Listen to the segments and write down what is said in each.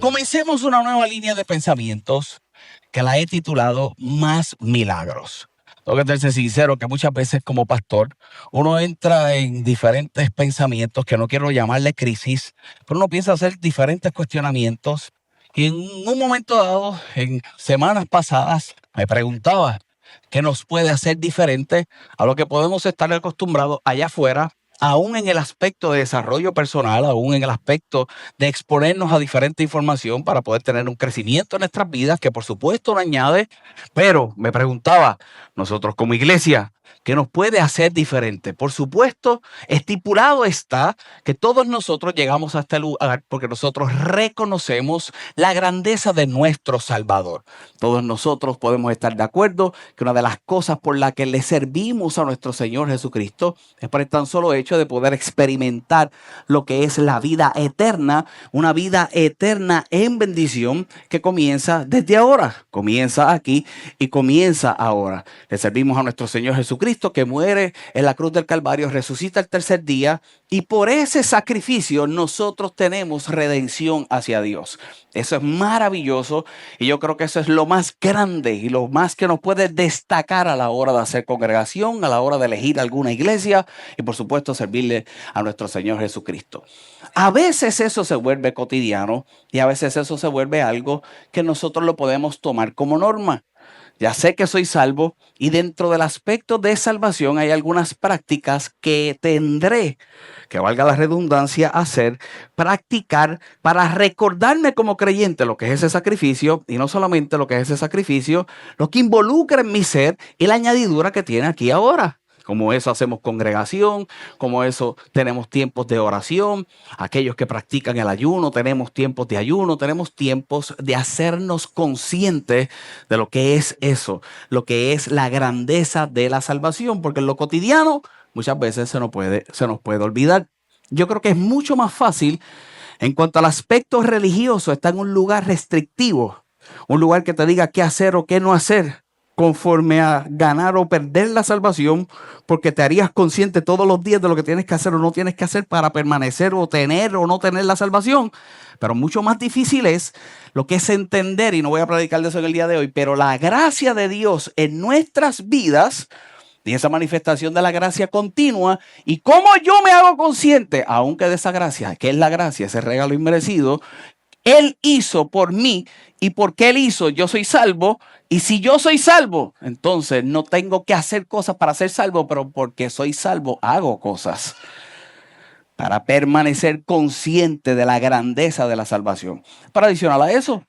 Comencemos una nueva línea de pensamientos que la he titulado Más Milagros. Tengo que ser sincero que muchas veces como pastor uno entra en diferentes pensamientos que no quiero llamarle crisis, pero uno piensa hacer diferentes cuestionamientos y en un momento dado, en semanas pasadas, me preguntaba qué nos puede hacer diferente a lo que podemos estar acostumbrados allá afuera, aún en el aspecto de desarrollo personal, aún en el aspecto de exponernos a diferente información para poder tener un crecimiento en nuestras vidas, que por supuesto no añade, pero me preguntaba, nosotros como iglesia, ¿qué nos puede hacer diferente? Por supuesto, estipulado está que todos nosotros llegamos a este lugar porque nosotros reconocemos la grandeza de nuestro Salvador. Todos nosotros podemos estar de acuerdo que una de las cosas por las que le servimos a nuestro Señor Jesucristo es por el tan solo hecho de poder experimentar lo que es la vida eterna, una vida eterna en bendición que comienza desde ahora, comienza aquí y comienza ahora. Le servimos a nuestro Señor Jesucristo que muere en la cruz del Calvario, resucita el tercer día y por ese sacrificio nosotros tenemos redención hacia Dios. Eso es maravilloso y yo creo que eso es lo más grande y lo más que nos puede destacar a la hora de hacer congregación, a la hora de elegir alguna iglesia y por supuesto servirle a nuestro Señor Jesucristo. A veces eso se vuelve cotidiano y a veces eso se vuelve algo que nosotros lo podemos tomar como norma. Ya sé que soy salvo y dentro del aspecto de salvación hay algunas prácticas que tendré, que valga la redundancia, hacer, practicar para recordarme como creyente lo que es ese sacrificio y no solamente lo que es ese sacrificio, lo que involucra en mi ser y la añadidura que tiene aquí ahora. Como eso hacemos congregación, como eso tenemos tiempos de oración, aquellos que practican el ayuno, tenemos tiempos de ayuno, tenemos tiempos de hacernos conscientes de lo que es eso, lo que es la grandeza de la salvación, porque en lo cotidiano muchas veces se nos puede olvidar. Yo creo que es mucho más fácil en cuanto al aspecto religioso, está en un lugar restrictivo, un lugar que te diga qué hacer o qué no hacer, conforme a ganar o perder la salvación, porque te harías consciente todos los días de lo que tienes que hacer o no tienes que hacer para permanecer o tener o no tener la salvación. Pero mucho más difícil es lo que es entender, y no voy a predicar de eso en el día de hoy, pero la gracia de Dios en nuestras vidas y esa manifestación de la gracia continua y cómo yo me hago consciente, aunque de esa gracia, que es la gracia, ese regalo inmerecido, Él hizo por mí y porque Él hizo, yo soy salvo. Y si yo soy salvo, entonces no tengo que hacer cosas para ser salvo, pero porque soy salvo, hago cosas para permanecer consciente de la grandeza de la salvación. Para adicional a eso,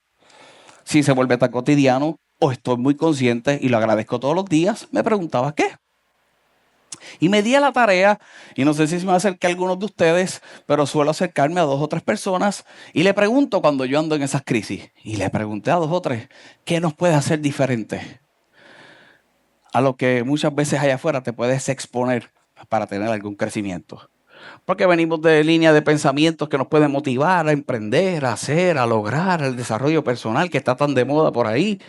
si se vuelve tan cotidiano o estoy muy consciente y lo agradezco todos los días, me preguntaba qué. Y me di a la tarea, y no sé si me acerqué a algunos de ustedes, pero suelo acercarme a 2 o 3 personas y le pregunto cuando yo ando en esas crisis. Y le pregunté a 2 o 3, ¿qué nos puede hacer diferente a lo que muchas veces allá afuera te puedes exponer para tener algún crecimiento? Porque venimos de líneas de pensamientos que nos pueden motivar a emprender, a hacer, a lograr el desarrollo personal que está tan de moda por ahí.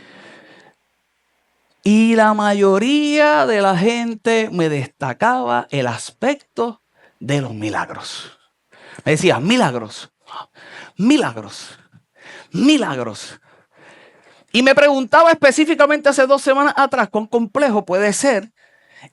Y la mayoría de la gente me destacaba el aspecto de los milagros. Me decía, milagros, milagros, milagros. Y me preguntaba específicamente hace 2 semanas atrás, ¿cuán complejo puede ser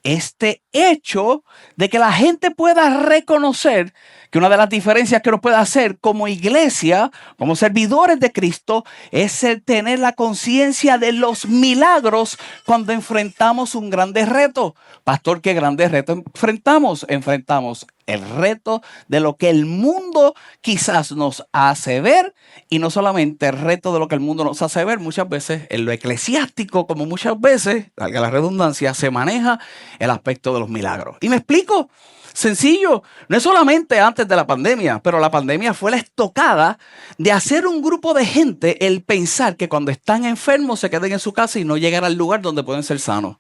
este hecho de que la gente pueda reconocer que una de las diferencias que nos puede hacer como iglesia, como servidores de Cristo, es el tener la conciencia de los milagros cuando enfrentamos un grande reto? Pastor, ¿qué grande reto enfrentamos? Enfrentamos el reto de lo que el mundo quizás nos hace ver, y no solamente el reto de lo que el mundo nos hace ver, muchas veces en lo eclesiástico, como muchas veces, valga la redundancia, se maneja el aspecto de los milagros. ¿Y me explico? Sencillo, no es solamente antes de la pandemia, pero la pandemia fue la estocada de hacer un grupo de gente el pensar que cuando están enfermos se queden en su casa y no llegar al lugar donde pueden ser sanos.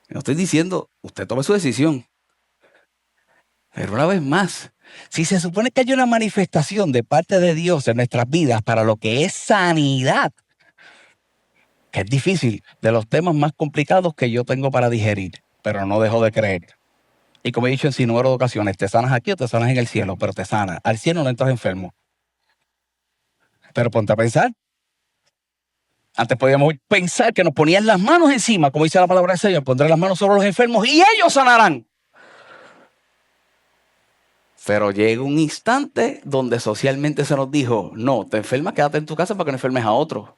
No estoy diciendo, usted tome su decisión. Pero una vez más, si se supone que hay una manifestación de parte de Dios en nuestras vidas para lo que es sanidad, que es difícil, de los temas más complicados que yo tengo para digerir, pero no dejo de creer. Y como he dicho en sinnúmero de ocasiones, te sanas aquí o te sanas en el cielo, pero te sanas. Al cielo no entras enfermo. Pero ponte a pensar. Antes podíamos pensar que nos ponían las manos encima, como dice la palabra del Señor, pondré las manos sobre los enfermos y ellos sanarán. Pero llega un instante donde socialmente se nos dijo, no, te enfermas, quédate en tu casa para que no enfermes a otros.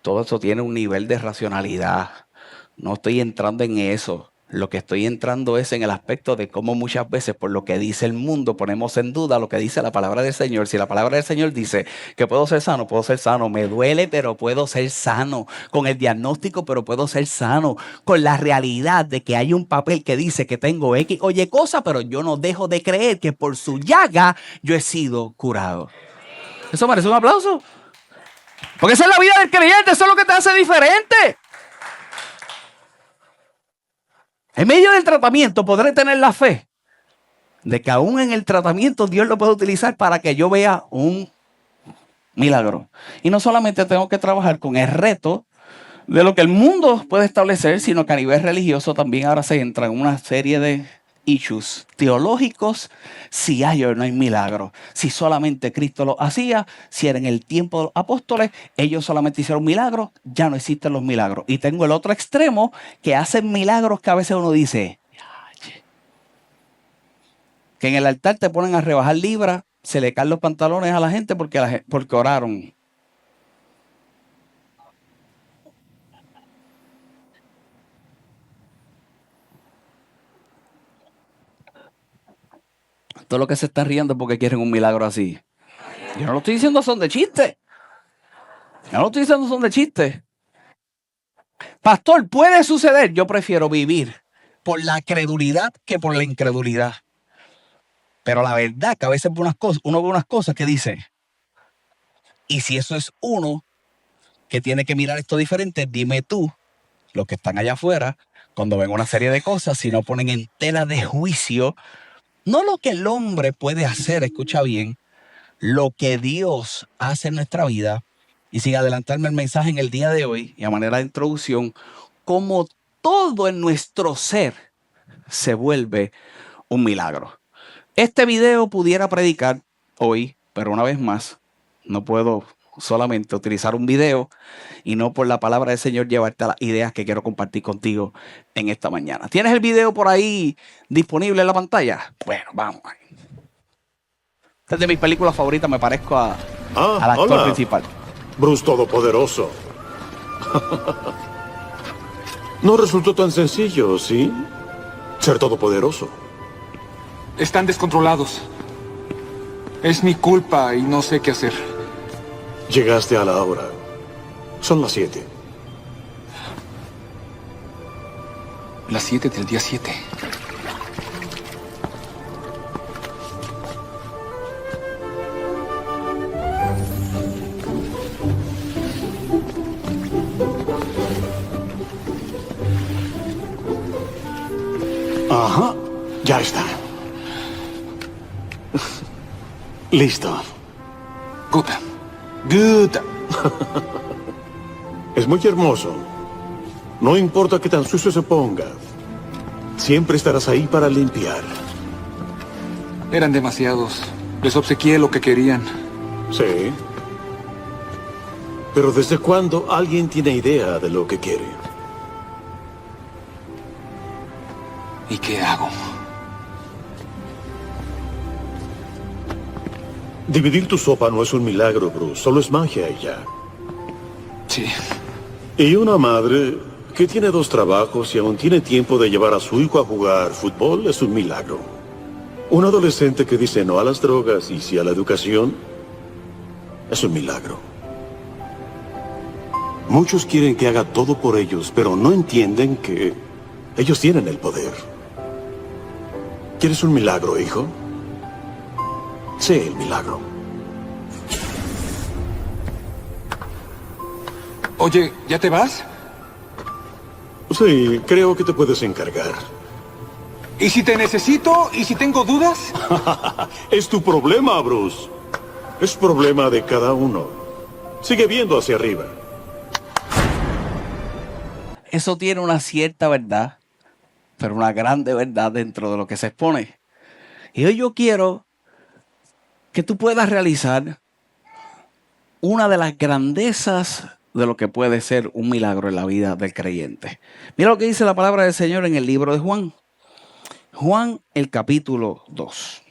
Todo eso tiene un nivel de racionalidad. No estoy entrando en eso. Lo que estoy entrando es en el aspecto de cómo muchas veces por lo que dice el mundo ponemos en duda lo que dice la palabra del Señor. Si la palabra del Señor dice que puedo ser sano, puedo ser sano. Me duele, pero puedo ser sano. Con el diagnóstico, pero puedo ser sano. Con la realidad de que hay un papel que dice que tengo X o Y cosa, pero yo no dejo de creer que por su llaga yo he sido curado. Eso merece un aplauso. Porque esa es la vida del creyente, eso es lo que te hace diferente. En medio del tratamiento podré tener la fe de que aún en el tratamiento Dios lo puede utilizar para que yo vea un milagro. Y no solamente tengo que trabajar con el reto de lo que el mundo puede establecer, sino que a nivel religioso también ahora se entra en una serie de issues teológicos. Si hay o no hay milagro, si solamente Cristo lo hacía, si era en el tiempo de los apóstoles, ellos solamente hicieron milagros, ya no existen los milagros. Y tengo el otro extremo que hacen milagros que a veces uno dice, que en el altar te ponen a rebajar libras, se le caen los pantalones a la gente porque oraron. Todo lo que se está riendo porque quieren un milagro así. Yo no lo estoy diciendo son de chiste. Yo no lo estoy diciendo son de chiste. Pastor, puede suceder. Yo prefiero vivir por la credulidad que por la incredulidad. Pero la verdad que a veces uno ve unas cosas que dice, y si eso es uno que tiene que mirar esto diferente, dime tú, los que están allá afuera, cuando ven una serie de cosas, si no ponen en tela de juicio, no lo que el hombre puede hacer, escucha bien, lo que Dios hace en nuestra vida. Y sin adelantarme el mensaje en el día de hoy, y a manera de introducción, como todo en nuestro ser se vuelve un milagro. Este video pudiera predicar hoy, pero una vez más, no puedo solamente utilizar un video y no por la palabra del Señor llevarte a las ideas que quiero compartir contigo en esta mañana. ¿Tienes el video por ahí disponible en la pantalla? Bueno, vamos. Esta es de mis películas favoritas, me parezco al actor hola. principal. Bruce Todopoderoso. No resultó tan sencillo, ¿sí? Ser todopoderoso. Están descontrolados. Es mi culpa y no sé qué hacer. Llegaste a la hora. Son las 7. Las 7 del día 7. Ajá, ya está. Listo. Good. Good. Es muy hermoso. No importa qué tan sucio se ponga. Siempre estarás ahí para limpiar. Eran demasiados. Les obsequié lo que querían. Sí. Pero ¿desde cuándo alguien tiene idea de lo que quiere? ¿Y qué hago? Dividir tu sopa no es un milagro, Bruce. Solo es magia y ya. Sí. Y una madre que tiene 2 trabajos y aún tiene tiempo de llevar a su hijo a jugar fútbol es un milagro. Un adolescente que dice no a las drogas y sí a la educación es un milagro. Muchos quieren que haga todo por ellos, pero no entienden que ellos tienen el poder. ¿Quieres un milagro, hijo? Sé el milagro. Oye, ¿ya te vas? Sí, creo que te puedes encargar. ¿Y si te necesito? ¿Y si tengo dudas? Es tu problema, Bruce. Es problema de cada uno. Sigue viendo hacia arriba. Eso tiene una cierta verdad, pero una grande verdad dentro de lo que se expone. Y hoy yo quiero que tú puedas realizar una de las grandezas de lo que puede ser un milagro en la vida del creyente. Mira lo que dice la palabra del Señor en el libro de Juan. Juan, el capítulo 2.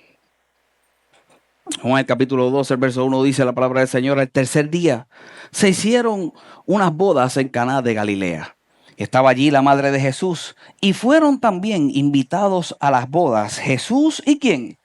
Juan, el capítulo 2, el verso 1 dice la palabra del Señor: el tercer día se hicieron unas bodas en Caná de Galilea. Estaba allí la madre de Jesús y fueron también invitados a las bodas Jesús y ¿quién?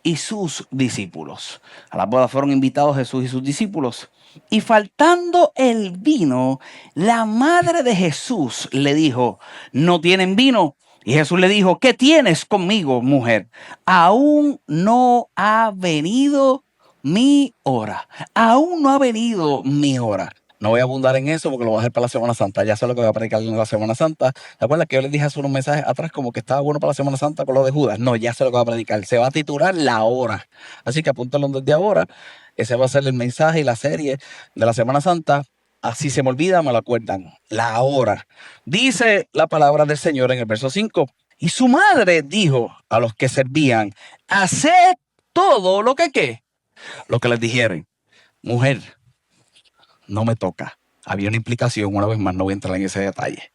Y sus discípulos. A las bodas fueron invitados Jesús y sus discípulos. Y faltando el vino, la madre de Jesús le dijo: no tienen vino. Y Jesús le dijo: ¿qué tienes conmigo, mujer? Aún no ha venido mi hora. Aún no ha venido mi hora. No voy a abundar en eso porque lo voy a dejar para la Semana Santa. Ya sé lo que voy a predicar en la Semana Santa. ¿Te acuerdas que yo les dije hace unos mensajes atrás como que estaba bueno para la Semana Santa con lo de Judas? No, ya sé lo que voy a predicar. Se va a titular La Hora. Así que apúntalo desde ahora. Ese va a ser el mensaje y la serie de la Semana Santa. Así se me olvida, me lo acuerdan. La Hora. Dice la palabra del Señor en el verso 5. Y su madre dijo a los que servían: haced todo lo que ¿qué? Lo que les dijeron. Mujer, no me toca. Había una implicación, una vez más, no voy a entrar en ese detalle.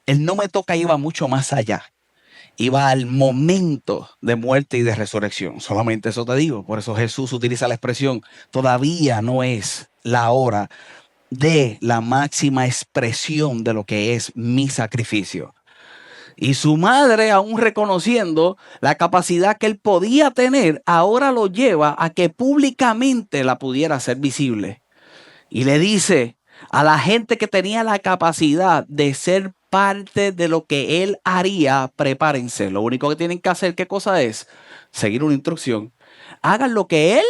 El no me toca iba mucho más allá. Iba al momento de muerte y de resurrección. Solamente eso te digo. Por eso Jesús utiliza la expresión: todavía no es la hora de la máxima expresión de lo que es mi sacrificio. Y su madre, aún reconociendo la capacidad que él podía tener, ahora lo lleva a que públicamente la pudiera hacer visible. Y le dice a la gente que tenía la capacidad de ser parte de lo que él haría: prepárense. Lo único que tienen que hacer, ¿qué cosa es? Seguir una instrucción. Hagan lo que él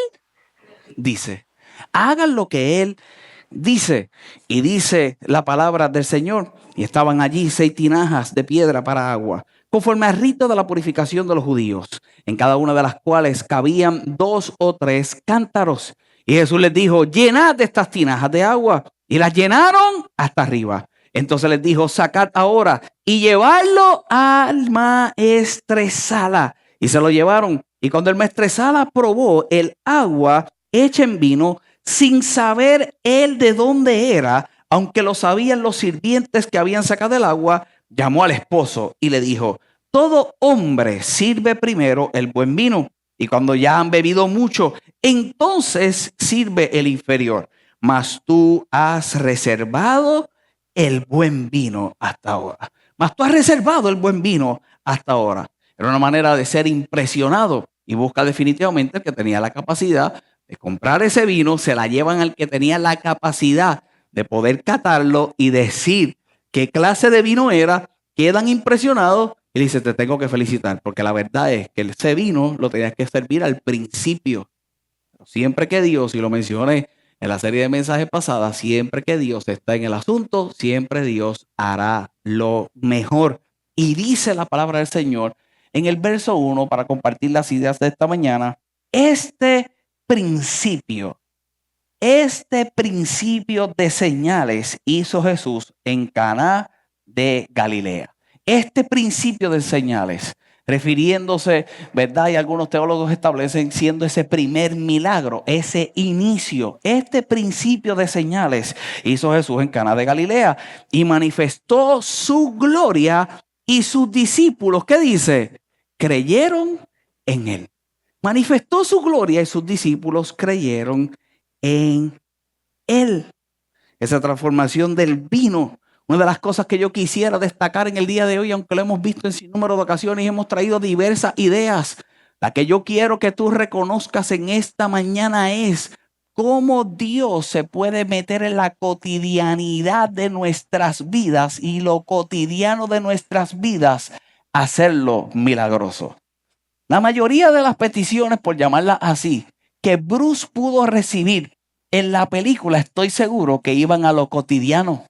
dice. Hagan lo que él dice. Y dice la palabra del Señor: y estaban allí 6 tinajas de piedra para agua, conforme al rito de la purificación de los judíos, en cada una de las cuales cabían 2 o 3 cántaros. Y Jesús les dijo: llenad estas tinajas de agua. Y las llenaron hasta arriba. Entonces les dijo: sacad ahora y llevadlo al maestresala. Y se lo llevaron. Y cuando el maestresala probó el agua hecha en vino, sin saber él de dónde era, aunque lo sabían los sirvientes que habían sacado el agua, llamó al esposo y le dijo: todo hombre sirve primero el buen vino, y cuando ya han bebido mucho, entonces sirve el inferior. Mas tú has reservado el buen vino hasta ahora. Mas tú has reservado el buen vino hasta ahora. Era una manera de ser impresionado, y busca definitivamente el que tenía la capacidad de comprar ese vino. Se la llevan al que tenía la capacidad de poder catarlo y decir qué clase de vino era. Quedan impresionados y le dice: te tengo que felicitar, porque la verdad es que ese vino lo tenías que servir al principio. Siempre que Dios, y lo mencioné en la serie de mensajes pasadas, siempre que Dios está en el asunto, siempre Dios hará lo mejor. Y dice la palabra del Señor en el verso 1, para compartir las ideas de esta mañana: este principio de señales hizo Jesús en Caná de Galilea. Este principio de señales, refiriéndose, ¿verdad? Y algunos teólogos establecen siendo ese primer milagro, ese inicio. Este principio de señales hizo Jesús en Caná de Galilea y manifestó su gloria, y sus discípulos, ¿qué dice? Creyeron en él. Manifestó su gloria y sus discípulos creyeron en él. Esa transformación del vino, una de las cosas que yo quisiera destacar en el día de hoy, aunque lo hemos visto en sin número de ocasiones y hemos traído diversas ideas, la que yo quiero que tú reconozcas en esta mañana es cómo Dios se puede meter en la cotidianidad de nuestras vidas, y lo cotidiano de nuestras vidas hacerlo milagroso. La mayoría de las peticiones, por llamarlas así, que Bruce pudo recibir en la película, estoy seguro que iban a lo cotidiano.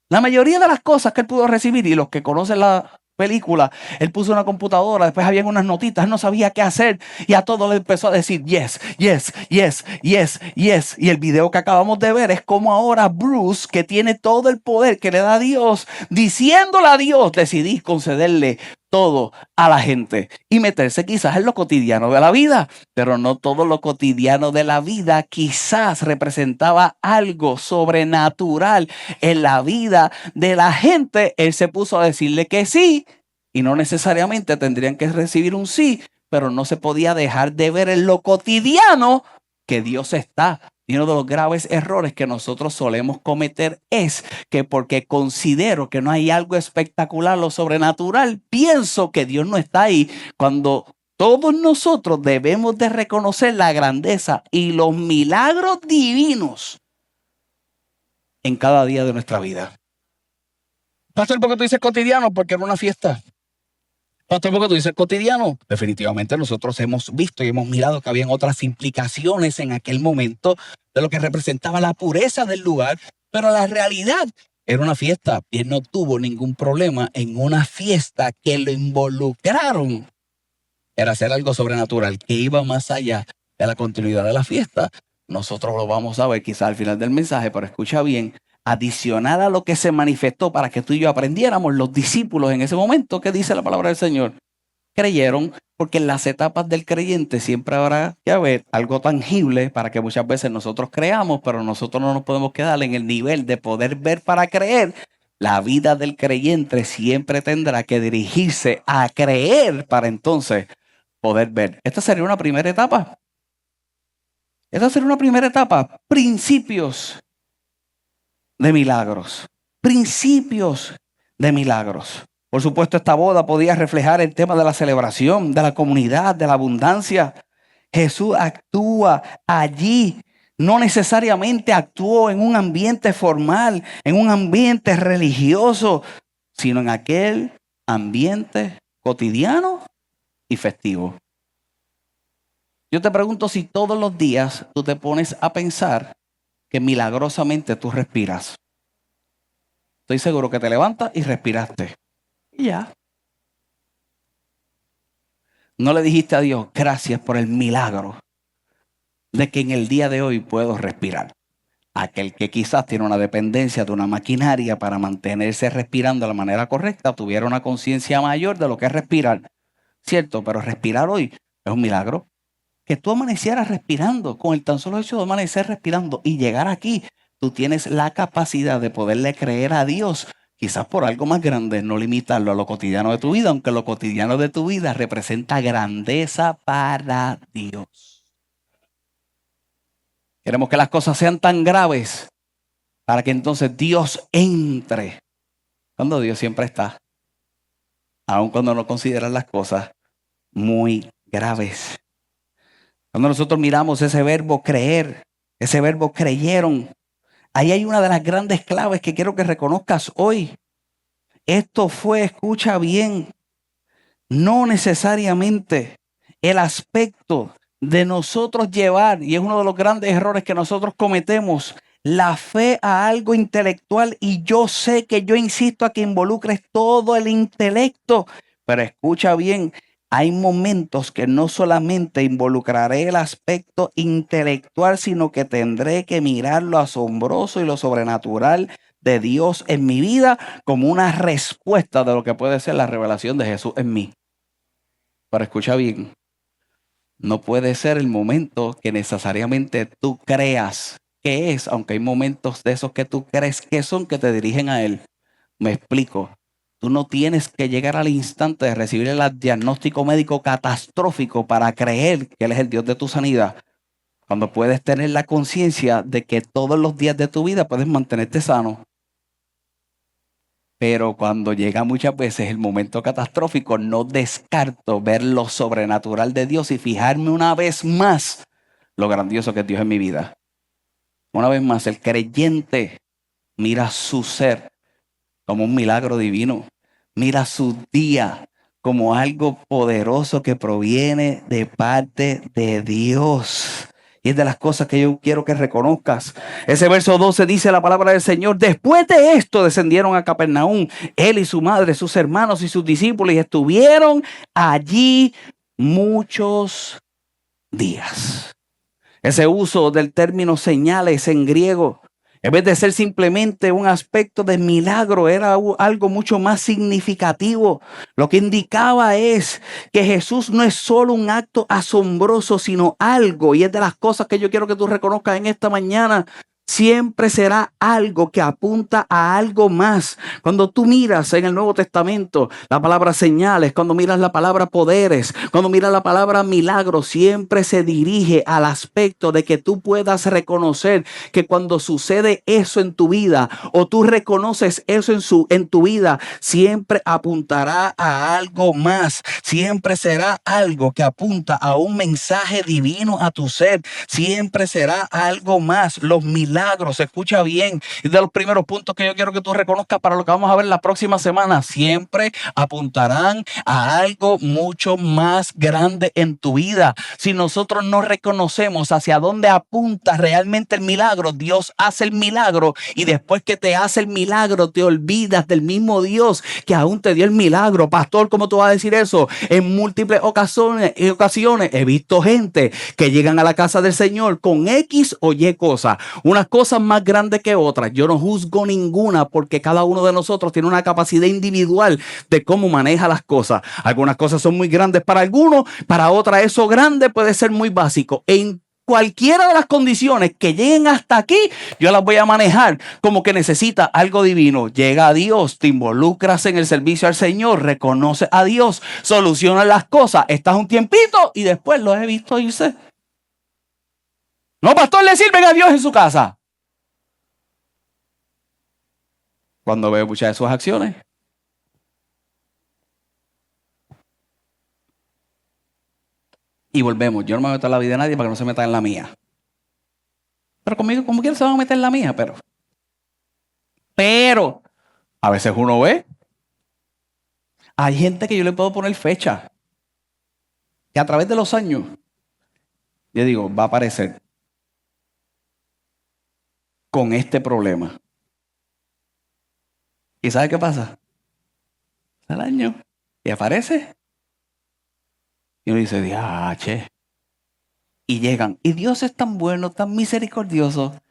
La mayoría de las cosas que él pudo recibir, y los que conocen la película, él puso una computadora, después habían unas notitas, él no sabía qué hacer, y a todo le empezó a decir yes, yes, yes, yes, yes. Y el video que acabamos de ver es como ahora Bruce, que tiene todo el poder que le da Dios, diciéndole a Dios: decidí concederle todo a la gente y meterse quizás en lo cotidiano de la vida, pero no todo lo cotidiano de la vida quizás representaba algo sobrenatural en la vida de la gente. Él se puso a decirle que sí y no necesariamente tendrían que recibir un sí, pero no se podía dejar de ver en lo cotidiano que Dios está. Y uno de los graves errores que nosotros solemos cometer es que porque considero que no hay algo espectacular o sobrenatural, pienso que Dios no está ahí, cuando todos nosotros debemos de reconocer la grandeza y los milagros divinos en cada día de nuestra vida. Pastor, ¿por qué tú dices cotidiano? Porque era una fiesta. Pastor, ¿por qué tú dices cotidiano? Definitivamente nosotros hemos visto y hemos mirado que habían otras implicaciones en aquel momento de lo que representaba la pureza del lugar, pero la realidad era una fiesta y él no tuvo ningún problema en una fiesta que lo involucraron. Era hacer algo sobrenatural que iba más allá de la continuidad de la fiesta. Nosotros lo vamos a ver quizás al final del mensaje, pero escucha bien. Adicional a lo que se manifestó para que tú y yo aprendiéramos, los discípulos en ese momento, ¿qué dice la palabra del Señor? Creyeron, porque en las etapas del creyente siempre habrá que haber algo tangible para que muchas veces nosotros creamos, pero nosotros no nos podemos quedar en el nivel de poder ver para creer. La vida del creyente siempre tendrá que dirigirse a creer para entonces poder ver. Esta sería una primera etapa. Principios de milagros. Principios de milagros. Por supuesto, esta boda podía reflejar el tema de la celebración, de la comunidad, de la abundancia. Jesús actúa allí. No necesariamente actuó en un ambiente formal, en un ambiente religioso, sino en aquel ambiente cotidiano y festivo. Yo te pregunto si todos los días tú te pones a pensar que milagrosamente tú respiras. Estoy seguro que te levantas y respiraste. Y ya. No le dijiste a Dios, gracias por el milagro de que en el día de hoy puedo respirar. Aquel que quizás tiene una dependencia de una maquinaria para mantenerse respirando de la manera correcta, tuviera una conciencia mayor de lo que es respirar. Cierto, pero respirar hoy es un milagro. Que tú amanecieras respirando, con el tan solo hecho de amanecer respirando y llegar aquí, tú tienes la capacidad de poderle creer a Dios, quizás por algo más grande, no limitarlo a lo cotidiano de tu vida, aunque lo cotidiano de tu vida representa grandeza para Dios. Queremos que las cosas sean tan graves para que entonces Dios entre, cuando Dios siempre está, aun cuando no consideran las cosas muy graves. Cuando nosotros miramos ese verbo creer, ese verbo creyeron, ahí hay una de las grandes claves que quiero que reconozcas hoy. Esto fue, escucha bien, no necesariamente el aspecto de nosotros llevar, y es uno de los grandes errores que nosotros cometemos, la fe a algo intelectual, y yo sé que yo insisto a que involucres todo el intelecto, pero escucha bien, hay momentos que no solamente involucraré el aspecto intelectual, sino que tendré que mirar lo asombroso y lo sobrenatural de Dios en mi vida como una respuesta de lo que puede ser la revelación de Jesús en mí. Pero escucha bien, no puede ser el momento que necesariamente tú creas que es, aunque hay momentos de esos que tú crees que son, que te dirigen a Él. Me explico. Tú no tienes que llegar al instante de recibir el diagnóstico médico catastrófico para creer que Él es el Dios de tu sanidad. Cuando puedes tener la conciencia de que todos los días de tu vida puedes mantenerte sano. Pero cuando llega muchas veces el momento catastrófico, no descarto ver lo sobrenatural de Dios y fijarme una vez más lo grandioso que es Dios en mi vida. Una vez más, el creyente mira su ser como un milagro divino. Mira su día como algo poderoso que proviene de parte de Dios. Y es de las cosas que yo quiero que reconozcas. Ese verso 12 dice la palabra del Señor. Después de esto descendieron a Capernaum, él y su madre, sus hermanos y sus discípulos, y estuvieron allí muchos días. Ese uso del término señales en griego En vez de ser simplemente un aspecto de milagro, era algo mucho más significativo. Lo que indicaba es que Jesús no es solo un acto asombroso, sino algo, y es de las cosas que yo quiero que tú reconozcas en esta mañana. Siempre será algo que apunta a algo más. Cuando tú miras en el Nuevo Testamento la palabra señales, cuando miras la palabra poderes, cuando miras la palabra milagro, siempre se dirige al aspecto de que tú puedas reconocer que cuando sucede eso en tu vida o tú reconoces eso en tu vida, siempre apuntará a algo más. Siempre será algo que apunta a un mensaje divino a tu ser. Siempre será algo más. Los milagros, se escucha bien, es de los primeros puntos que yo quiero que tú reconozcas para lo que vamos a ver la próxima semana. Siempre apuntarán a algo mucho más grande en tu vida. Si nosotros no reconocemos hacia dónde apunta realmente el milagro, Dios hace el milagro y después que te hace el milagro te olvidas del mismo Dios que aún te dio el milagro. Pastor, ¿cómo tú vas a decir eso? En múltiples ocasiones he visto gente que llegan a la casa del Señor con X o Y cosas, unas cosas más grandes que otras. Yo no juzgo ninguna porque cada uno de nosotros tiene una capacidad individual de cómo maneja las cosas. Algunas cosas son muy grandes para algunos, para otras eso grande puede ser muy básico. En cualquiera de las condiciones que lleguen hasta aquí, yo las voy a manejar como que necesita algo divino. Llega a Dios, te involucras en el servicio al Señor, reconoces a Dios, solucionas las cosas, estás un tiempito y después los he visto irse. No, pastor, le sirven a Dios en su casa. Cuando veo muchas de sus acciones. Y volvemos. Yo no me meto en la vida de nadie para que no se metan en la mía. Pero conmigo, como quiera, se van a meter en la mía. Pero, a veces uno ve. Hay gente que yo le puedo poner fecha. Que a través de los años, yo digo, va a aparecer con este problema. ¿Y sabe qué pasa? Al año. Y aparece. Y uno dice, che. Y llegan. Y Dios es tan bueno, tan misericordioso,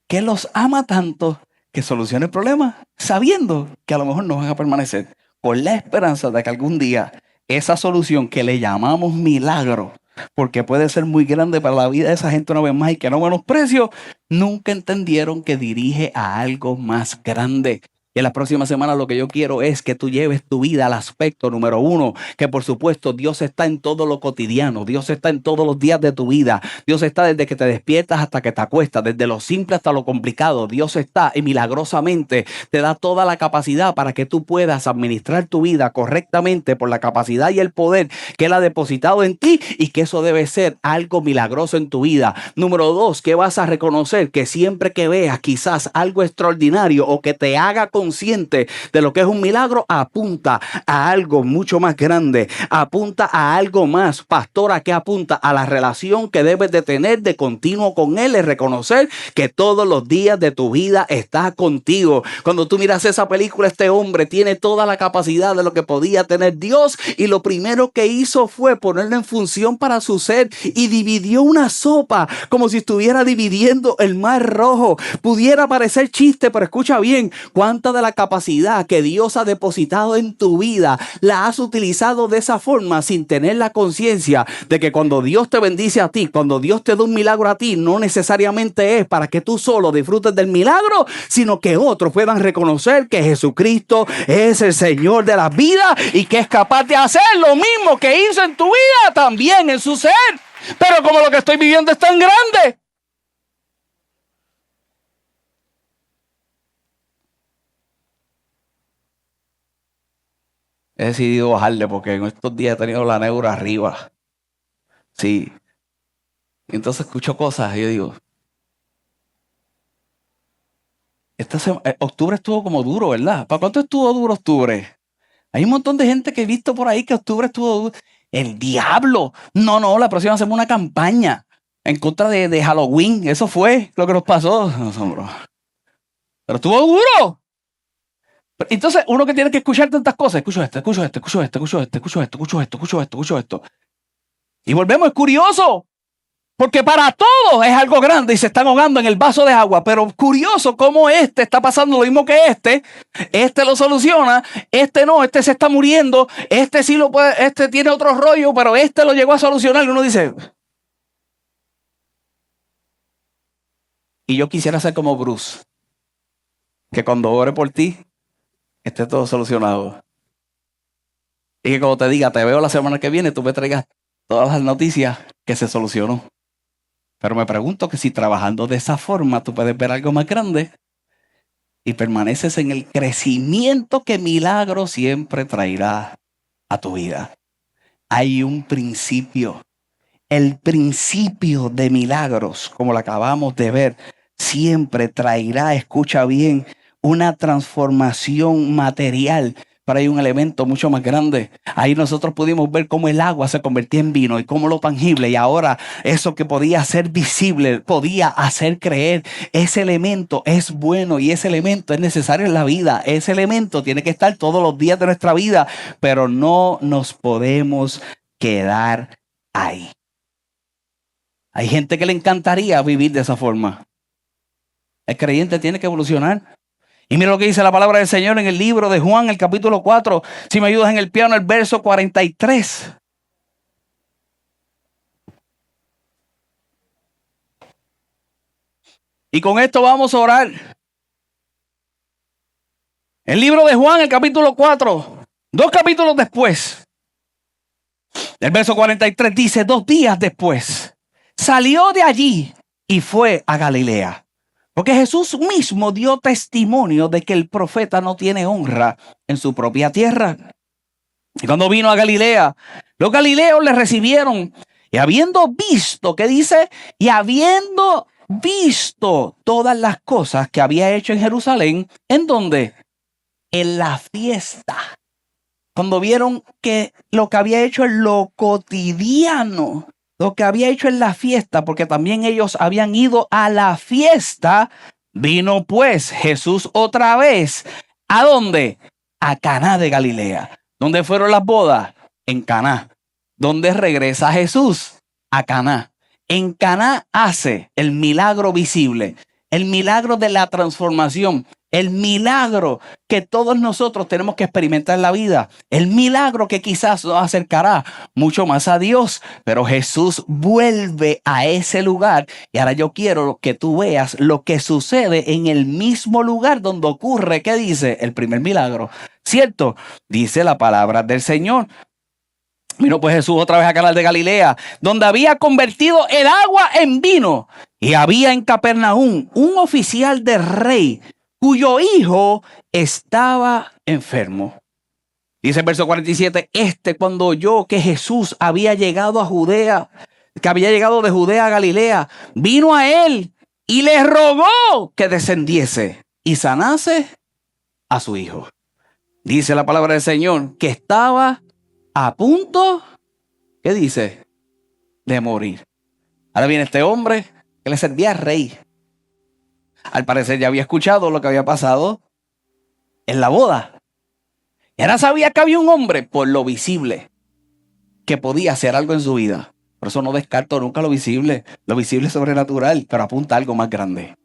que los ama tanto que soluciona el problema, sabiendo que a lo mejor no van a permanecer, con la esperanza de que algún día esa solución que le llamamos milagro, porque puede ser muy grande para la vida de esa gente una vez más y que no menosprecio, nunca entendieron que dirige a algo más grande. Y en la próxima semana lo que yo quiero es que tú lleves tu vida al aspecto número 1, que por supuesto Dios está en todo lo cotidiano, Dios está en todos los días de tu vida, Dios está desde que te despiertas hasta que te acuestas, desde lo simple hasta lo complicado, Dios está y milagrosamente te da toda la capacidad para que tú puedas administrar tu vida correctamente por la capacidad y el poder que Él ha depositado en ti y que eso debe ser algo milagroso en tu vida. Número 2, que vas a reconocer que siempre que veas quizás algo extraordinario o que te haga consciente de lo que es un milagro, apunta a algo mucho más grande, apunta a algo más. Pastora, ¿qué apunta? A la relación que debes de tener de continuo con Él, es reconocer que todos los días de tu vida está contigo. Cuando tú miras esa película, este hombre tiene toda la capacidad de lo que podía tener Dios y lo primero que hizo fue ponerlo en función para su ser y dividió una sopa como si estuviera dividiendo el mar rojo. Pudiera parecer chiste, pero escucha bien, cuánta de la capacidad que Dios ha depositado en tu vida la has utilizado de esa forma sin tener la conciencia de que cuando Dios te bendice a ti, cuando Dios te da un milagro a ti, no necesariamente es para que tú solo disfrutes del milagro, sino que otros puedan reconocer que Jesucristo es el Señor de la vida y que es capaz de hacer lo mismo que hizo en tu vida también en su ser. Pero como lo que estoy viviendo es tan grande, he decidido bajarle porque en estos días he tenido la neura arriba. Sí. Entonces escucho cosas y yo digo, octubre estuvo como duro, ¿verdad? ¿Para cuánto estuvo duro octubre? Hay un montón de gente que he visto por ahí que octubre estuvo duro. El diablo. No, la próxima hacemos una campaña en contra de Halloween. Eso fue lo que nos pasó. No, pero estuvo duro. Entonces, uno que tiene que escuchar tantas cosas, escucho esto. Y volvemos, es curioso. Porque para todos es algo grande y se están ahogando en el vaso de agua. Pero curioso cómo está pasando lo mismo que este lo soluciona, no, este se está muriendo, este sí lo puede, este tiene otro rollo, pero este lo llegó a solucionar. Y uno dice, y yo quisiera ser como Bruce, que cuando ore por ti, esté todo solucionado. Y que cuando te diga, te veo la semana que viene, tú me traigas todas las noticias que se solucionó. Pero me pregunto que si trabajando de esa forma tú puedes ver algo más grande y permaneces en el crecimiento que milagro siempre traerá a tu vida. Hay un principio. El principio de milagros, como lo acabamos de ver, siempre traerá, escucha bien, una transformación material. Pero hay un elemento mucho más grande. Ahí nosotros pudimos ver cómo el agua se convertía en vino y cómo lo tangible y ahora eso que podía ser visible, podía hacer creer. Ese elemento es bueno y ese elemento es necesario en la vida. Ese elemento tiene que estar todos los días de nuestra vida, pero no nos podemos quedar ahí. Hay gente que le encantaría vivir de esa forma. El creyente tiene que evolucionar. Y mira lo que dice la palabra del Señor en el libro de Juan, el capítulo 4. Si me ayudas en el piano, el verso 43. Y con esto vamos a orar. El libro de Juan, el capítulo 4. 2 capítulos después. El verso 43 dice, 2 días después, salió de allí y fue a Galilea. Porque Jesús mismo dio testimonio de que el profeta no tiene honra en su propia tierra. Y cuando vino a Galilea, los galileos le recibieron. Y habiendo visto, ¿qué dice? Y habiendo visto todas las cosas que había hecho en Jerusalén, ¿en dónde? En la fiesta. Cuando vieron que lo que había hecho en lo cotidiano, lo que había hecho en la fiesta, porque también ellos habían ido a la fiesta, vino pues Jesús otra vez. ¿A dónde? A Caná de Galilea. ¿Dónde fueron las bodas? En Caná. ¿Dónde regresa Jesús? A Caná. En Caná hace el milagro visible, el milagro de la transformación, el milagro que todos nosotros tenemos que experimentar en la vida, el milagro que quizás nos acercará mucho más a Dios, pero Jesús vuelve a ese lugar. Y ahora yo quiero que tú veas lo que sucede en el mismo lugar donde ocurre, ¿qué dice? El primer milagro, ¿cierto? Dice la palabra del Señor. Vino pues Jesús otra vez a Caná de Galilea, donde había convertido el agua en vino. Y había en Capernaum un oficial del rey, cuyo hijo estaba enfermo. Dice el verso 47, cuando oyó que Jesús había llegado a Judea, que había llegado de Judea a Galilea, vino a él y le rogó que descendiese y sanase a su hijo. Dice la palabra del Señor que estaba a punto, ¿qué dice? De morir. Ahora viene este hombre que le servía al rey. Al parecer ya había escuchado lo que había pasado en la boda. Y ahora sabía que había un hombre, por lo visible, que podía hacer algo en su vida. Por eso no descarto nunca lo visible. Lo visible es sobrenatural, pero apunta a algo más grande.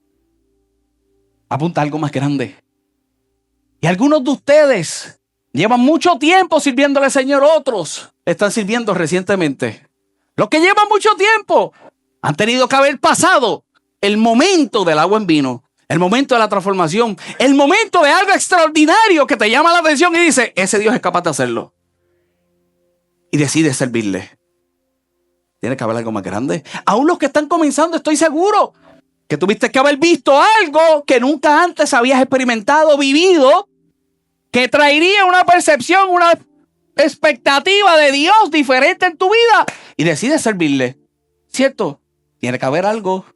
Apunta a algo más grande. Y algunos de ustedes llevan mucho tiempo sirviéndole al Señor. Otros están sirviendo recientemente. Los que llevan mucho tiempo han tenido que haber pasado el momento del agua en vino, el momento de la transformación, el momento de algo extraordinario que te llama la atención y dice, ese Dios es capaz de hacerlo. Y decides servirle. Tiene que haber algo más grande. Aún los que están comenzando, estoy seguro que tuviste que haber visto algo que nunca antes habías experimentado, vivido, que traería una percepción, una expectativa de Dios diferente en tu vida y decides servirle. ¿Cierto? Tiene que haber algo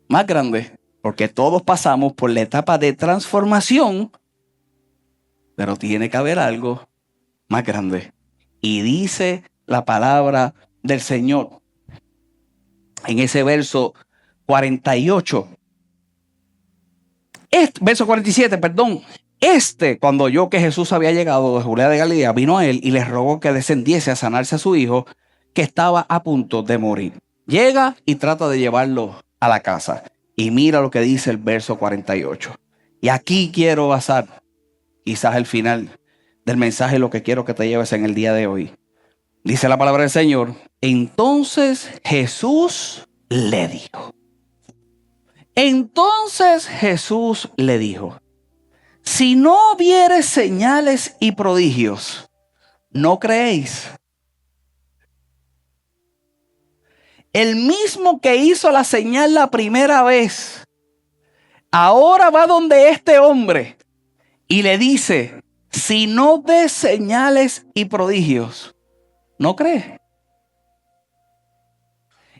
más grande, porque todos pasamos por la etapa de transformación, pero tiene que haber algo más grande. Y dice la palabra del Señor en ese verso 48, verso 47, perdón. Cuando oyó que Jesús había llegado de Judea de Galilea, vino a él y le rogó que descendiese a sanarse a su hijo, que estaba a punto de morir. Llega y trata de llevarlo a la casa. Y mira lo que dice el verso 48. Y aquí quiero basar quizás el final del mensaje, lo que quiero que te lleves en el día de hoy. Dice la palabra del Señor. Entonces Jesús le dijo. Si no vieres señales y prodigios, ¿no creéis? El mismo que hizo la señal la primera vez, ahora va donde este hombre y le dice, si no ves señales y prodigios, ¿no crees?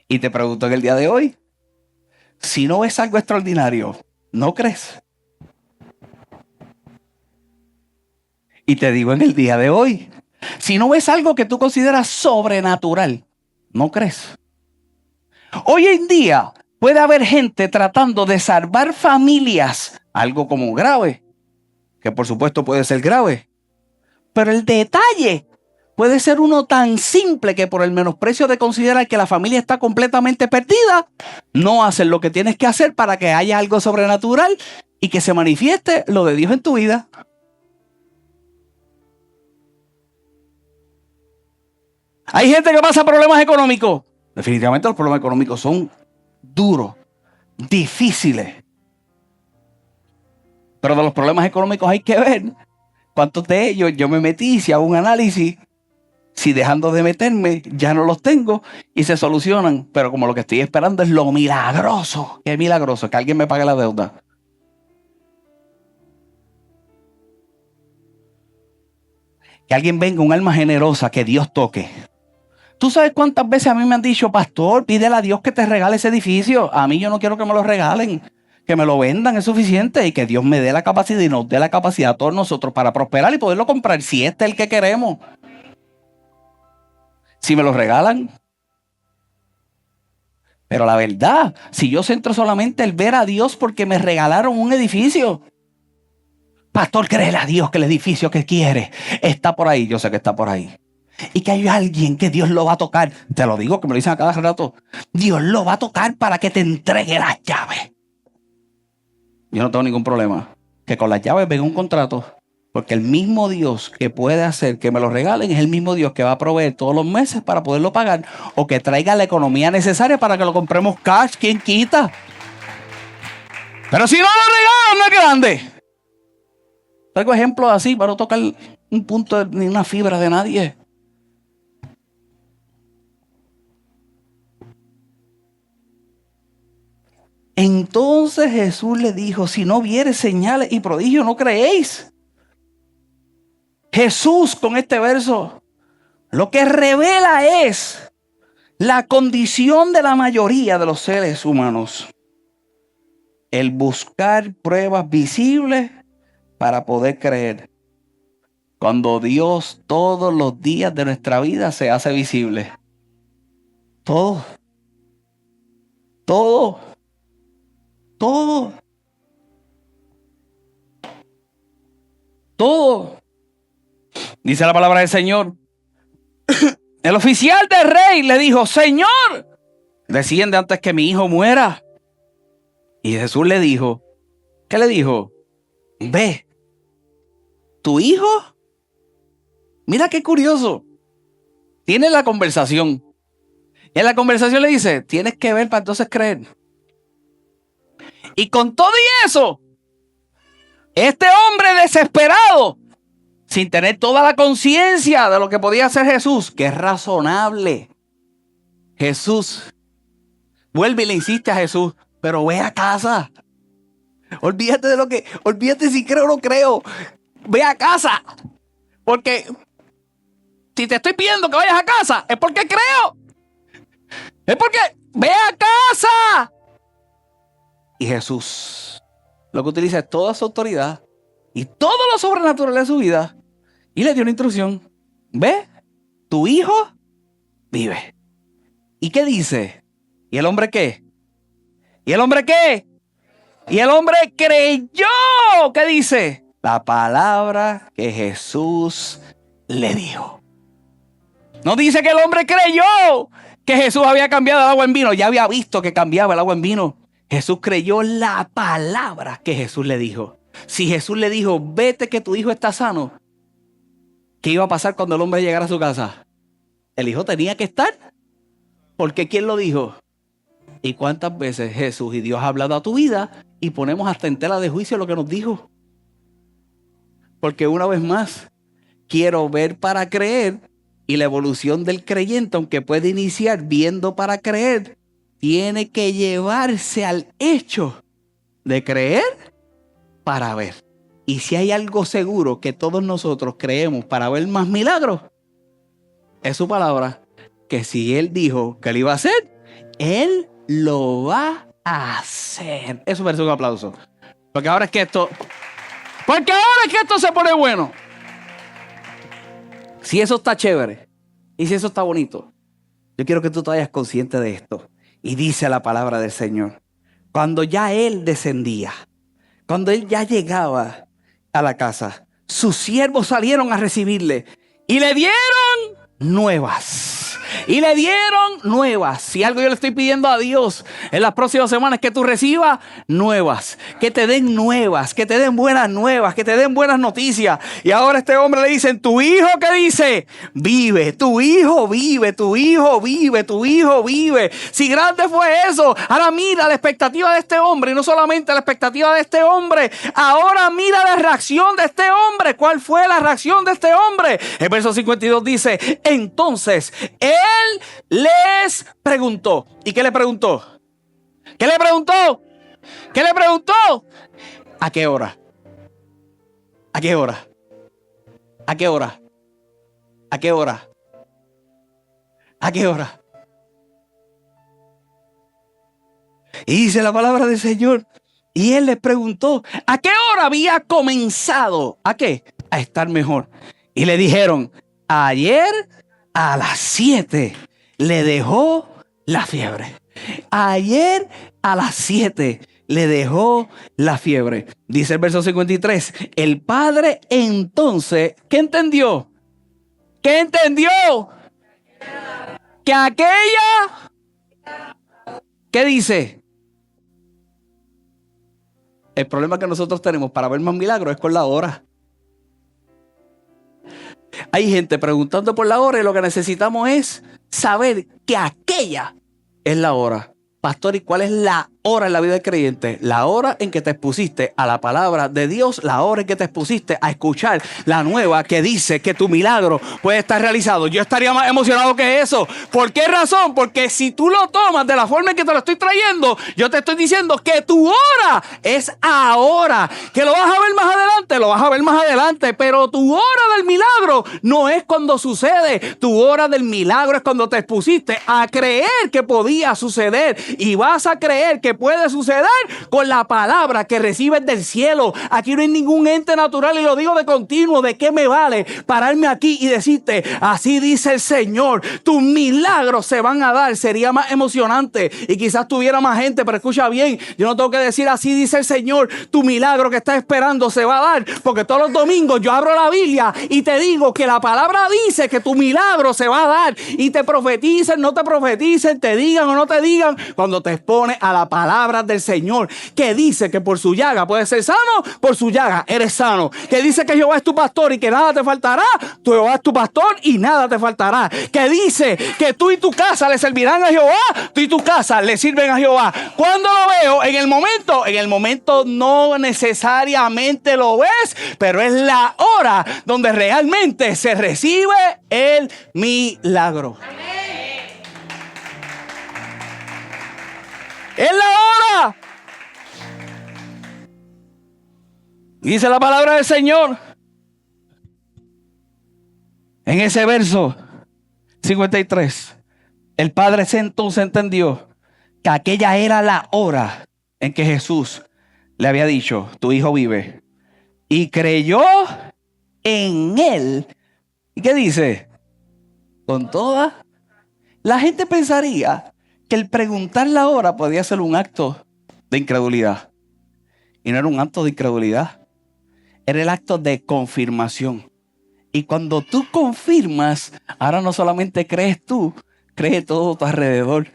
Y te pregunto en el día de hoy, si no ves algo extraordinario, ¿no crees? Y te digo en el día de hoy, si no ves algo que tú consideras sobrenatural, ¿no crees? Hoy en día puede haber gente tratando de salvar familias, algo como grave, que por supuesto puede ser grave, pero el detalle puede ser uno tan simple que por el menosprecio de considerar que la familia está completamente perdida, no hacen lo que tienes que hacer para que haya algo sobrenatural y que se manifieste lo de Dios en tu vida. Hay gente que pasa problemas económicos. Definitivamente los problemas económicos son duros, difíciles. Pero de los problemas económicos hay que ver cuántos de ellos yo me metí, si hago un análisis, si dejando de meterme ya no los tengo y se solucionan. Pero como lo que estoy esperando es lo milagroso. ¿Qué milagroso? Que alguien me pague la deuda. Que alguien venga, un alma generosa, que Dios toque. ¿Tú sabes cuántas veces a mí me han dicho, pastor, pídele a Dios que te regale ese edificio? A mí yo no quiero que me lo regalen, que me lo vendan, es suficiente. Y que Dios me dé la capacidad y nos dé la capacidad a todos nosotros para prosperar y poderlo comprar, si este es el que queremos. Si me lo regalan. Pero la verdad, si yo centro solamente el ver a Dios porque me regalaron un edificio. Pastor, créele a Dios que el edificio que quiere está por ahí. Yo sé que está por ahí. Y que hay alguien que Dios lo va a tocar. Te lo digo, que me lo dicen a cada rato. Dios lo va a tocar para que te entregue las llaves. Yo no tengo ningún problema. Que con las llaves venga un contrato. Porque el mismo Dios que puede hacer que me lo regalen es el mismo Dios que va a proveer todos los meses para poderlo pagar. O que traiga la economía necesaria para que lo compremos cash. ¿Quién quita? Pero si no lo regalan, no es grande. Traigo ejemplos así para no tocar un punto ni una fibra de nadie. Entonces Jesús le dijo, si no vieres señales y prodigios, ¿no creéis? Jesús con este verso lo que revela es la condición de la mayoría de los seres humanos. El buscar pruebas visibles para poder creer. Cuando Dios todos los días de nuestra vida se hace visible. Todo. Dice la palabra del Señor. El oficial del rey le dijo, Señor, desciende antes que mi hijo muera. Y Jesús le dijo, ¿qué le dijo? Ve, tu hijo, mira qué curioso, tiene la conversación. Y en la conversación le dice, tienes que ver para entonces creer. Y con todo y eso, este hombre desesperado, sin tener toda la conciencia de lo que podía hacer Jesús, que es razonable. Jesús vuelve y le insiste a Jesús, pero ve a casa. Olvídate de olvídate si creo o no creo. Ve a casa. Porque si te estoy pidiendo que vayas a casa, es porque creo. Es porque ve a casa. Y Jesús lo que utiliza es toda su autoridad y todo lo sobrenatural de su vida. Y le dio una instrucción. Ve, tu hijo vive. ¿Y qué dice? ¿Y el hombre qué? ¿Y el hombre qué? Y el hombre creyó. ¿Qué dice? La palabra que Jesús le dijo. No dice que el hombre creyó que Jesús había cambiado el agua en vino. Ya había visto que cambiaba el agua en vino. Jesús creyó la palabra que Jesús le dijo. Si Jesús le dijo, vete que tu hijo está sano, ¿qué iba a pasar cuando el hombre llegara a su casa? El hijo tenía que estar. Porque ¿quién lo dijo? ¿Y cuántas veces Jesús y Dios ha hablado a tu vida y ponemos hasta en tela de juicio lo que nos dijo? Porque una vez más, quiero ver para creer, y la evolución del creyente, aunque puede iniciar viendo para creer, tiene que llevarse al hecho de creer para ver. Y si hay algo seguro que todos nosotros creemos para ver más milagros, es su palabra, que si Él dijo que lo iba a hacer, Él lo va a hacer. Eso merece un aplauso. Porque ahora es que esto se pone bueno. Si eso está chévere y si eso está bonito, yo quiero que tú te vayas consciente de esto. Y dice la palabra del Señor, cuando ya Él descendía, cuando Él ya llegaba a la casa, sus siervos salieron a recibirle y le dieron nuevas. Y le dieron nuevas. Si algo yo le estoy pidiendo a Dios en las próximas semanas es que tú recibas nuevas, que te den nuevas, que te den buenas nuevas, que te den buenas noticias. Y ahora este hombre le dicen, tu hijo, ¿qué dice? Vive, tu hijo vive, tu hijo vive, tu hijo vive. Si grande fue eso, ahora mira la expectativa de este hombre, y no solamente la expectativa de este hombre, ahora mira la reacción de este hombre. ¿Cuál fue la reacción de este hombre? El verso 52 dice, entonces Él les preguntó. ¿Y qué le preguntó? ¿Qué le preguntó? ¿Qué le preguntó? ¿A qué hora? ¿A qué hora? ¿A qué hora? ¿A qué hora? ¿A qué hora? Y dice la palabra del Señor, y Él les preguntó, ¿a qué hora había comenzado? ¿A qué? A estar mejor. Y le dijeron, ayer a las 7 le dejó la fiebre. Ayer a las 7 le dejó la fiebre. Dice el verso 53. El padre entonces, ¿qué entendió? ¿Qué entendió? Que aquella, ¿qué dice? El problema que nosotros tenemos para ver más milagros es con la hora. Hay gente preguntando por la hora y lo que necesitamos es saber que aquella es la hora. Pastor, ¿y cuál es la hora en la vida del creyente? La hora en que te expusiste a la palabra de Dios, la hora en que te expusiste a escuchar la nueva que dice que tu milagro puede estar realizado. Yo estaría más emocionado que eso. ¿Por qué razón? Porque si tú lo tomas de la forma en que te lo estoy trayendo, yo te estoy diciendo que tu hora es ahora. Que lo vas a ver más adelante, lo vas a ver más adelante. Pero tu hora del milagro no es cuando sucede. Tu hora del milagro es cuando te expusiste a creer que podía suceder. Y vas a creer que puede suceder con la palabra que recibes del cielo. Aquí no hay ningún ente natural, y lo digo de continuo. ¿De qué me vale pararme aquí y decirte, así dice el Señor, tus milagros se van a dar? Sería más emocionante y quizás tuviera más gente, pero escucha bien, yo no tengo que decir así dice el Señor, tu milagro que estás esperando se va a dar, porque todos los domingos yo abro la Biblia y te digo que la palabra dice que tu milagro se va a dar, y te profeticen, no te profeticen, te digan o no te digan, cuando te expones a la palabra del Señor, que dice que por su llaga puedes ser sano, por su llaga eres sano, que dice que Jehová es tu pastor y que nada te faltará, tu Jehová es tu pastor y nada te faltará, que dice que tú y tu casa le servirán a Jehová, tú y tu casa le sirven a Jehová. ¿Cuándo lo veo? En el momento no necesariamente lo ves, pero es la hora donde realmente se recibe el milagro. Es la hora. Dice la palabra del Señor en ese verso 53. El padre entonces entendió que aquella era la hora en que Jesús le había dicho, tu hijo vive. Y creyó en él. ¿Y qué dice? Con toda. La gente pensaría que el preguntar la hora podía ser un acto de incredulidad. Y no era un acto de incredulidad. Era el acto de confirmación. Y cuando tú confirmas, ahora no solamente crees tú, cree todo a tu alrededor.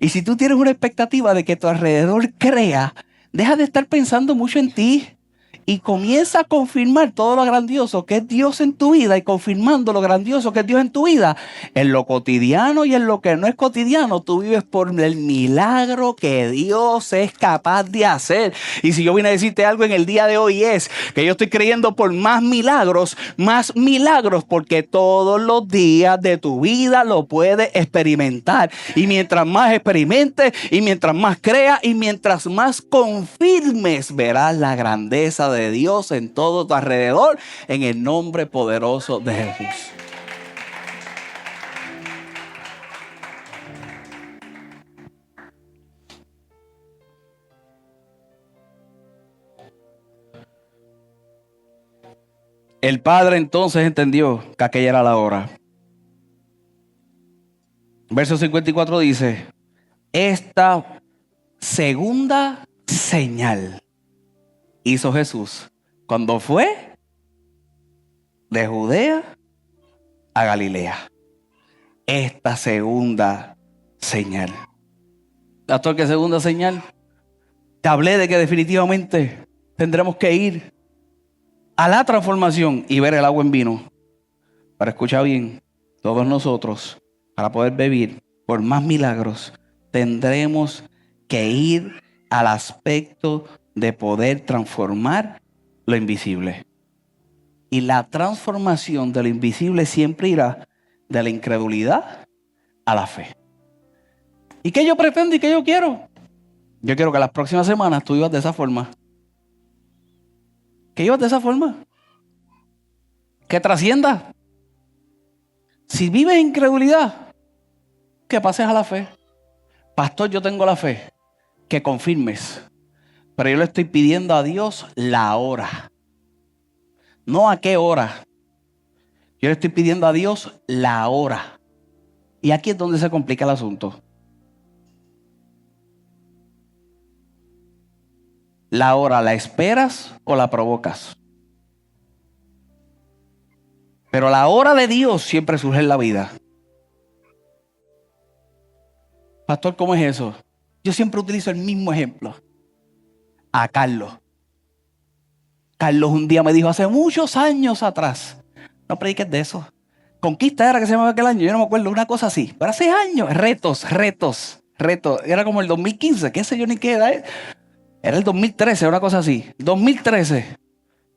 Y si tú tienes una expectativa de que tu alrededor crea, deja de estar pensando mucho en ti y comienza a confirmar todo lo grandioso que es Dios en tu vida, y confirmando lo grandioso que es Dios en tu vida, en lo cotidiano y en lo que no es cotidiano, tú vives por el milagro que Dios es capaz de hacer. Y si yo vine a decirte algo en el día de hoy, es que yo estoy creyendo por más milagros, porque todos los días de tu vida lo puedes experimentar. Y mientras más experimentes, y mientras más creas, y mientras más confirmes, verás la grandeza de Dios en todo tu alrededor, en el nombre poderoso de Jesús. El padre entonces entendió que aquella era la hora. Verso 54 dice: esta segunda señal hizo Jesús cuando fue de Judea a Galilea. Esta segunda señal. Pastor, ¿qué segunda señal? Te hablé de que definitivamente tendremos que ir a la transformación y ver el agua en vino. Pero escucha bien, todos nosotros, para poder vivir por más milagros, tendremos que ir al aspecto de poder transformar lo invisible. Y la transformación de lo invisible siempre irá de la incredulidad a la fe. ¿Y qué yo pretendo y qué yo quiero? Yo quiero que las próximas semanas tú vivas de esa forma. Que vivas de esa forma. Que trascienda. Si vives en incredulidad, que pases a la fe. Pastor, yo tengo la fe. Que confirmes. Pero yo le estoy pidiendo a Dios la hora. No a qué hora. Yo le estoy pidiendo a Dios la hora. Y aquí es donde se complica el asunto. ¿La hora la esperas o la provocas? Pero la hora de Dios siempre surge en la vida. Pastor, ¿cómo es eso? Yo siempre utilizo el mismo ejemplo. A Carlos. Carlos un día me dijo hace muchos años atrás: no prediques de eso. Conquista era que se llamaba aquel año, yo no me acuerdo, una cosa así. Pero hace años, retos. Era como el 2015, qué sé yo ni qué era. Era el 2013, una cosa así. 2013.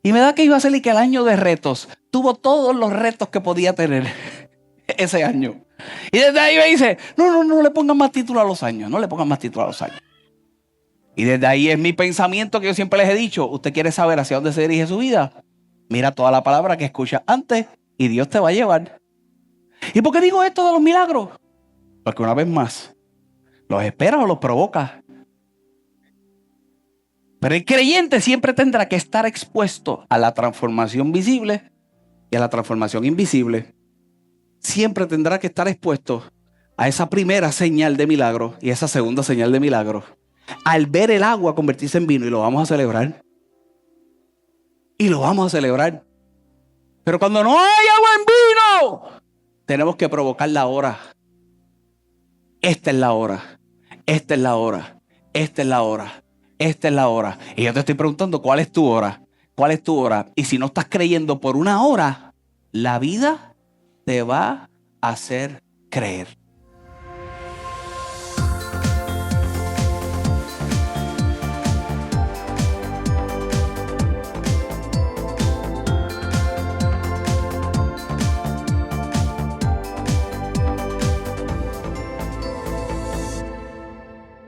Y me da que iba a ser que el año de retos. Tuvo todos los retos que podía tener ese año. Y desde ahí me dice: no le pongan más título a los años. No le pongan más título a los años. Y desde ahí es mi pensamiento que yo siempre les he dicho: usted quiere saber hacia dónde se dirige su vida, mira toda la palabra que escucha antes y Dios te va a llevar. ¿Y por qué digo esto de los milagros? Porque una vez más, ¿los esperas o los provocas? Pero el creyente siempre tendrá que estar expuesto a la transformación visible y a la transformación invisible. Siempre tendrá que estar expuesto a esa primera señal de milagro y esa segunda señal de milagro. Al ver el agua convertirse en vino, y lo vamos a celebrar. Y lo vamos a celebrar. Pero cuando no hay agua en vino, tenemos que provocar la hora. Esta es la hora. Esta es la hora. Esta es la hora. Esta es la hora. Y yo te estoy preguntando, ¿cuál es tu hora? ¿Cuál es tu hora? Y si no estás creyendo por una hora, la vida te va a hacer creer.